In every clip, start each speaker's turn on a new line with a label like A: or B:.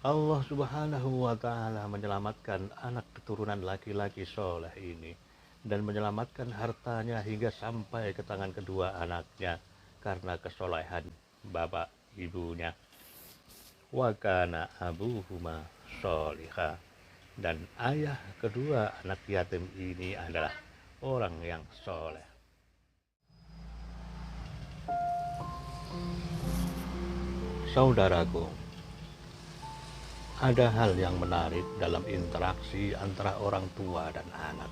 A: Allah Subhanahu wa Ta'ala menyelamatkan anak keturunan laki-laki soleh ini dan menyelamatkan hartanya hingga sampai ke tangan kedua anaknya karena kesolehan bapak ibunya. Wa kana abuhuma sholiha, dan ayah kedua anak yatim ini adalah orang yang soleh. Saudaraku, ada hal yang menarik dalam interaksi antara orang tua dan anak,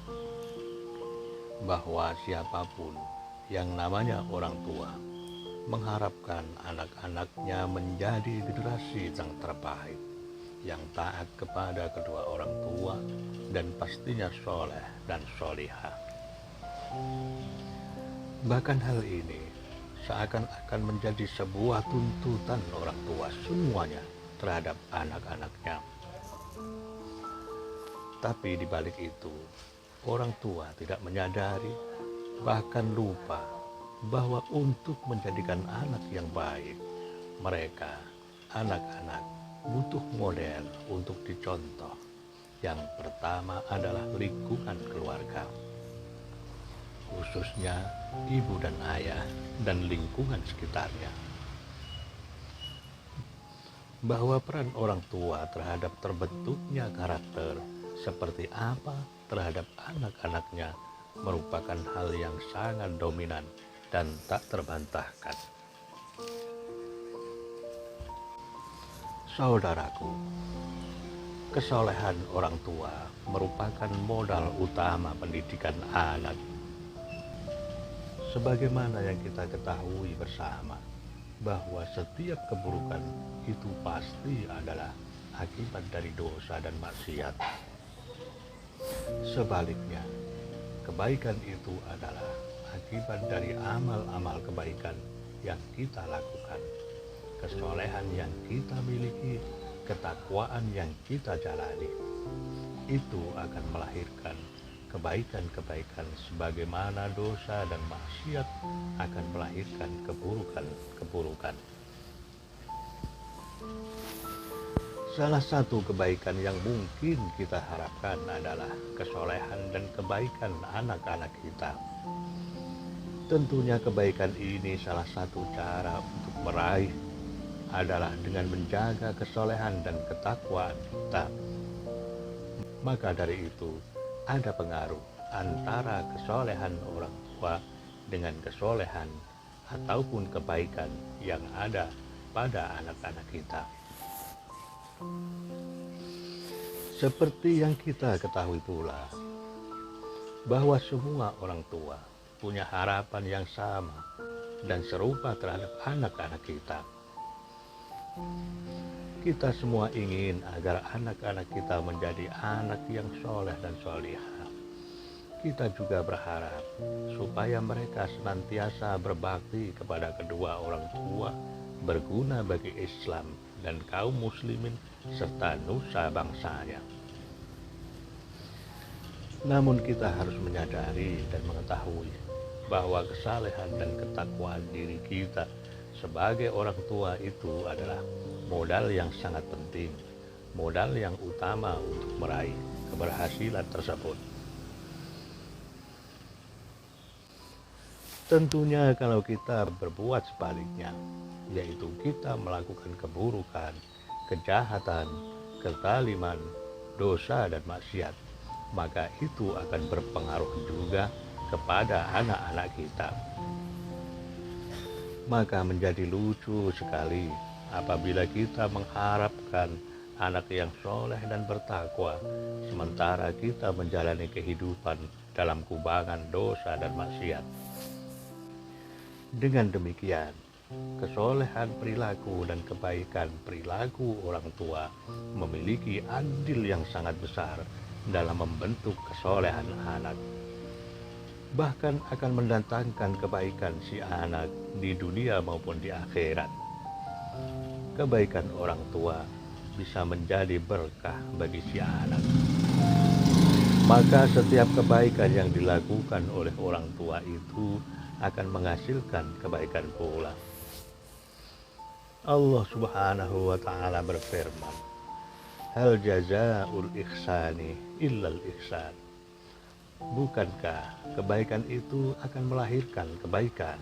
A: bahwa siapapun yang namanya orang tua mengharapkan anak-anaknya menjadi generasi yang terbaik, yang taat kepada kedua orang tua, dan pastinya soleh dan solihah. Bahkan hal ini seakan-akan menjadi sebuah tuntutan orang tua semuanya terhadap anak-anaknya. Tapi di balik itu, orang tua tidak menyadari, bahkan lupa, bahwa untuk menjadikan anak yang baik, mereka, anak-anak, butuh model untuk dicontoh. Yang pertama adalah lingkungan keluarga, khususnya ibu dan ayah dan lingkungan sekitarnya. Bahwa peran orang tua terhadap terbentuknya karakter seperti apa terhadap anak-anaknya merupakan hal yang sangat dominan dan tak terbantahkan. Saudaraku, kesolehan orang tua merupakan modal utama pendidikan anak. Sebagaimana yang kita ketahui bersama, bahwa setiap keburukan itu pasti adalah akibat dari dosa dan maksiat. Sebaliknya, kebaikan itu adalah akibat dari amal-amal kebaikan yang kita lakukan, kesolehan yang kita miliki, ketakwaan yang kita jalani. Itu akan melahirkan kebaikan-kebaikan, sebagaimana dosa dan maksiat akan melahirkan keburukan-keburukan. Salah satu kebaikan yang mungkin kita harapkan adalah kesolehan dan kebaikan anak-anak kita. Tentunya kebaikan ini salah satu cara untuk meraih adalah dengan menjaga kesolehan dan ketakwaan kita. Maka dari itu, ada pengaruh antara kesolehan orang tua dengan kesolehan ataupun kebaikan yang ada pada anak-anak kita. Seperti yang kita ketahui pula, bahwa semua orang tua punya harapan yang sama dan serupa terhadap anak-anak kita. Kita semua ingin agar anak-anak kita menjadi anak yang soleh dan solihah. Kita juga berharap supaya mereka senantiasa berbakti kepada kedua orang tua, berguna bagi Islam dan kaum muslimin serta nusa bangsanya. Namun kita harus menyadari dan mengetahui bahwa kesalehan dan ketakwaan diri kita sebagai orang tua itu adalah modal yang sangat penting, modal yang utama untuk meraih keberhasilan tersebut. Tentunya kalau kita berbuat sebaliknya, yaitu kita melakukan keburukan, kejahatan, kezaliman, dosa dan maksiat, maka itu akan berpengaruh juga kepada anak-anak kita. Maka menjadi lucu sekali apabila kita mengharapkan anak yang soleh dan bertakwa, sementara kita menjalani kehidupan dalam kubangan dosa dan maksiat. Dengan demikian, kesolehan perilaku dan kebaikan perilaku orang tua memiliki andil yang sangat besar dalam membentuk kesolehan anak. Bahkan akan mendatangkan kebaikan si anak di dunia maupun di akhirat. Kebaikan orang tua bisa menjadi berkah bagi si anak. Maka setiap kebaikan yang dilakukan oleh orang tua itu akan menghasilkan kebaikan pula. Allah Subhanahu wa Ta'ala berfirman, Hal jazaa'ul ihsani illal ihsan. Bukankah kebaikan itu akan melahirkan kebaikan?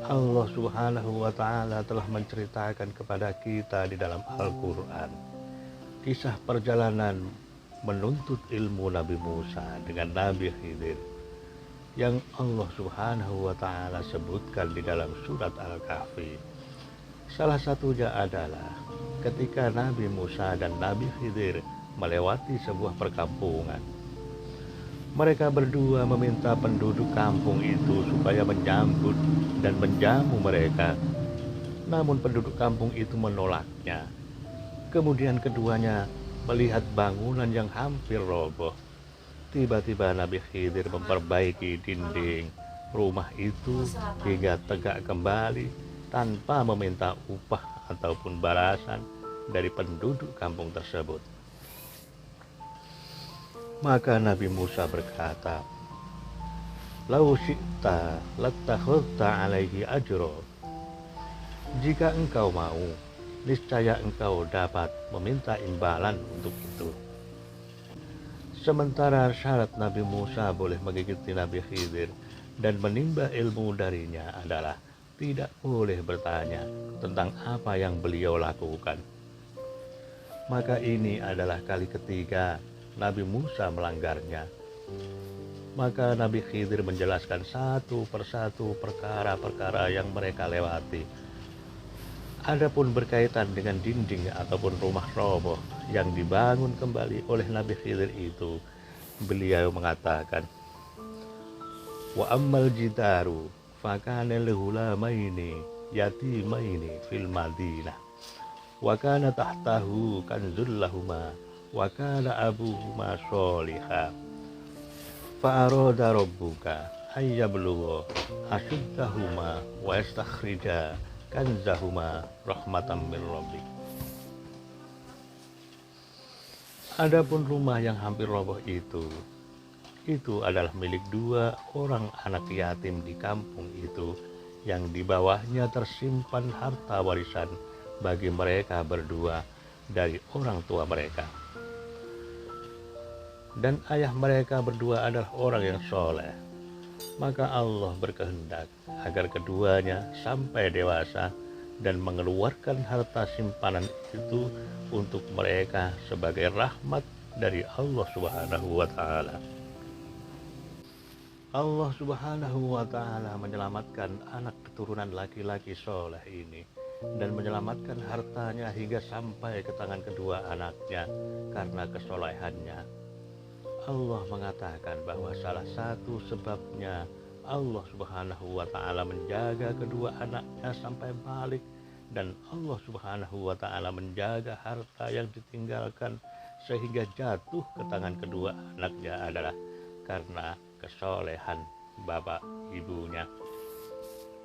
A: Allah Subhanahu wa Ta'ala telah menceritakan kepada kita di dalam Al-Quran kisah perjalanan menuntut ilmu Nabi Musa dengan Nabi Khidir yang Allah Subhanahu wa Ta'ala sebutkan di dalam surat Al-Kahfi. Salah satunya adalah ketika Nabi Musa dan Nabi Khidir melewati sebuah perkampungan. Mereka berdua meminta penduduk kampung itu supaya menyambut dan menjamu mereka. Namun penduduk kampung itu menolaknya. Kemudian keduanya melihat bangunan yang hampir roboh. Tiba-tiba Nabi Khidir memperbaiki dinding rumah itu hingga tegak kembali tanpa meminta upah ataupun balasan dari penduduk kampung tersebut. Maka Nabi Musa berkata, "Lau syi'ta lattakhadhta 'alaihi ajra." Jika engkau mau, niscaya engkau dapat meminta imbalan untuk itu. Sementara syarat Nabi Musa boleh mengikuti Nabi Khidir dan menimba ilmu darinya adalah tidak boleh bertanya tentang apa yang beliau lakukan. Maka ini adalah kali ketiga Nabi Musa melanggarnya. Maka Nabi Khidir menjelaskan satu persatu perkara-perkara yang mereka lewati. Adapun berkaitan dengan dinding ataupun rumah roboh yang dibangun kembali oleh Nabi Khidir itu, beliau mengatakan, "Wa ammal jidaru fakana lihulamaini yatimaini fil Madinah wa kana tahtahu kanzul lahuma wa kana abuhuma sholiha fa arada rabbuka ayyablugha ashuddahuma wa yastakhrija kanzahuma rahmatan min rabbik." Adapun rumah yang hampir roboh itu adalah milik dua orang anak yatim di kampung itu yang di bawahnya tersimpan harta warisan bagi mereka berdua dari orang tua mereka. Dan ayah mereka berdua adalah orang yang soleh. Maka Allah berkehendak agar keduanya sampai dewasa dan mengeluarkan harta simpanan itu untuk mereka sebagai rahmat dari Allah Subhanahu wa Ta'ala. Allah Subhanahu wa Ta'ala menyelamatkan anak keturunan laki-laki soleh ini dan menyelamatkan hartanya hingga sampai ke tangan kedua anaknya karena kesolehannya. Allah mengatakan bahwa salah satu sebabnya Allah Subhanahu wa Ta'ala menjaga kedua anaknya sampai balik, dan Allah Subhanahu wa Ta'ala menjaga harta yang ditinggalkan sehingga jatuh ke tangan kedua anaknya adalah karena kesolehan bapak ibunya.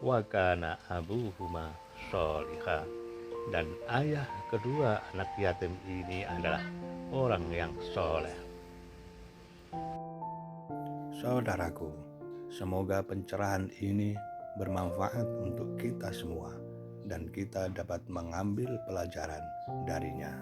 A: Wa kana abuhuma sholiha, dan ayah kedua anak yatim ini adalah orang yang soleh. Saudaraku, semoga pencerahan ini bermanfaat untuk kita semua dan kita dapat mengambil pelajaran darinya.